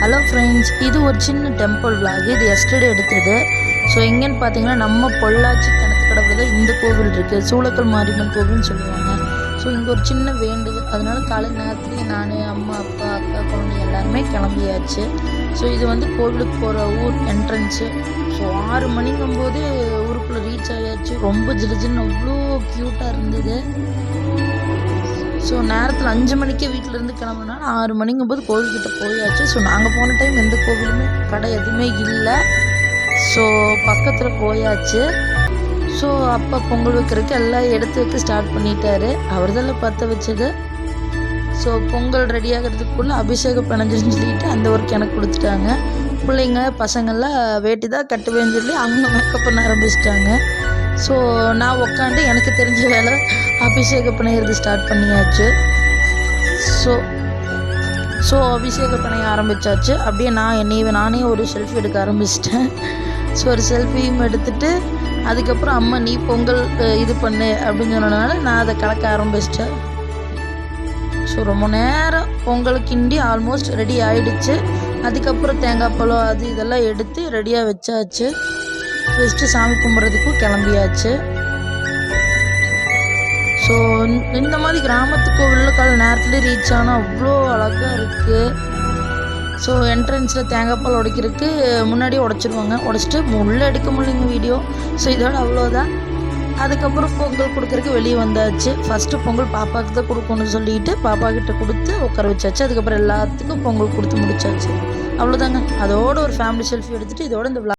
Hello friends, இது ஒரு சின்ன டெம்பிள் vlog. இது எஸ்டர்டே எடுத்தது. ஸோ எங்கேன்னு பார்த்தீங்கன்னா நம்ம பொள்ளாச்சி கிணத்துக்கடவுல தான் இந்த கோவில் இருக்குது. சூளக்கல் மாரியம்மன் கோவில்னு சொல்லுவாங்க. ஸோ இங்கே ஒரு சின்ன வேண்டுது. அதனால காலை நேரத்துலேயே நான், அம்மா, அப்பா, அக்கா, குழந்தை எல்லாருமே கிளம்பியாச்சு. ஸோ இது வந்து கோவிலுக்கு போகிற ஊர் என்ட்ரன்ஸு. ஸோ 6 மணிங்கும்போது ஊருக்குள்ளே ரீச் ஆயாச்சு. ரொம்ப ஜிலுஜின்னு அவ்வளோ க்யூட்டாக இருந்தது. ஸோ நேரத்தில் 5 மணிக்கே வீட்டிலேருந்து கிளம்புனால 6 மணிங்கும்போது கோவில்கிட்ட போயாச்சு. ஸோ நாங்கள் போன டைம் எந்த கோவிலுமே கடை எதுவுமே இல்லை. ஸோ பக்கத்தில் போயாச்சு. ஸோ அப்பா பொங்கல் வைக்கிறதுக்கு எல்லாம் எடுத்து வைக்க ஸ்டார்ட் பண்ணிட்டாரு. அவர் தான் பற்ற வச்சது. ஸோ பொங்கல் ரெடி ஆகிறதுக்குள்ளே அபிஷேகம் பிணைஞ்சுன்னு சொல்லிட்டு அந்த ஒர்க் எனக்கு கொடுத்துட்டாங்க. பிள்ளைங்க பசங்கள்லாம் வேட்டி தான் கட்டுவேன்னு சொல்லி அவங்க மேக்கப் பண்ண ஆரம்பிச்சிட்டாங்க. ஸோ நான் உட்காந்து எனக்கு தெரிஞ்ச வேலை அபிஷேகம் பிணையிறது ஸ்டார்ட் பண்ணியாச்சு. ஸோ அபிஷேகம் பிணைய ஆரம்பித்தாச்சு. அப்படியே நானே ஒரு செல்ஃபி எடுக்க ஆரம்பிச்சிட்டேன். ஸோ ஒரு செல்ஃபியும் எடுத்துகிட்டு அதுக்கப்புறம் அம்மா நீ பொங்கல் இது பண்ணு அப்படின்னு சொன்னதுனால நான் அதை கலக்க ஆரம்பிச்சிட்டேன். ஸோ ரொம்ப நேரம் பொங்கல் கிண்டி ஆல்மோஸ்ட் ரெடி ஆகிடுச்சு. அதுக்கப்புறம் தேங்காய் பழம் அது இதெல்லாம் எடுத்து ரெடியாக வச்சாச்சு. வச்சுட்டு சாமி கும்பிட்றதுக்கும் கிளம்பியாச்சு. ஸோ இந்த மாதிரி கிராமத்து கோவிலில் கால நேரத்துலேயே ரீச் ஆனால் அவ்வளோ அழகாக இருக்குது. ஸோ என்ட்ரன்ஸில் தேங்காய் பால் உடைக்கிறதுக்கு முன்னாடியே உடச்சிருவாங்க. உடச்சிட்டு உள்ளே எடுக்க முடியலைங்க வீடியோ. ஸோ இதோட அவ்வளோதான். அதுக்கப்புறம் பொங்கல் கொடுக்குறதுக்கு வெளியே வந்தாச்சு. ஃபஸ்ட்டு பொங்கல் பாப்பாவுக்கு தான் கொடுக்கணும்னு சொல்லிட்டு பாப்பா கிட்ட கொடுத்து உட்கார வச்சாச்சு. அதுக்கப்புறம் எல்லாத்துக்கும் பொங்கல் கொடுத்து முடிச்சாச்சு. அவ்வளோதாங்க. அதோட ஒரு ஃபேமிலி செல்ஃபி எடுத்துகிட்டு இதோட இந்த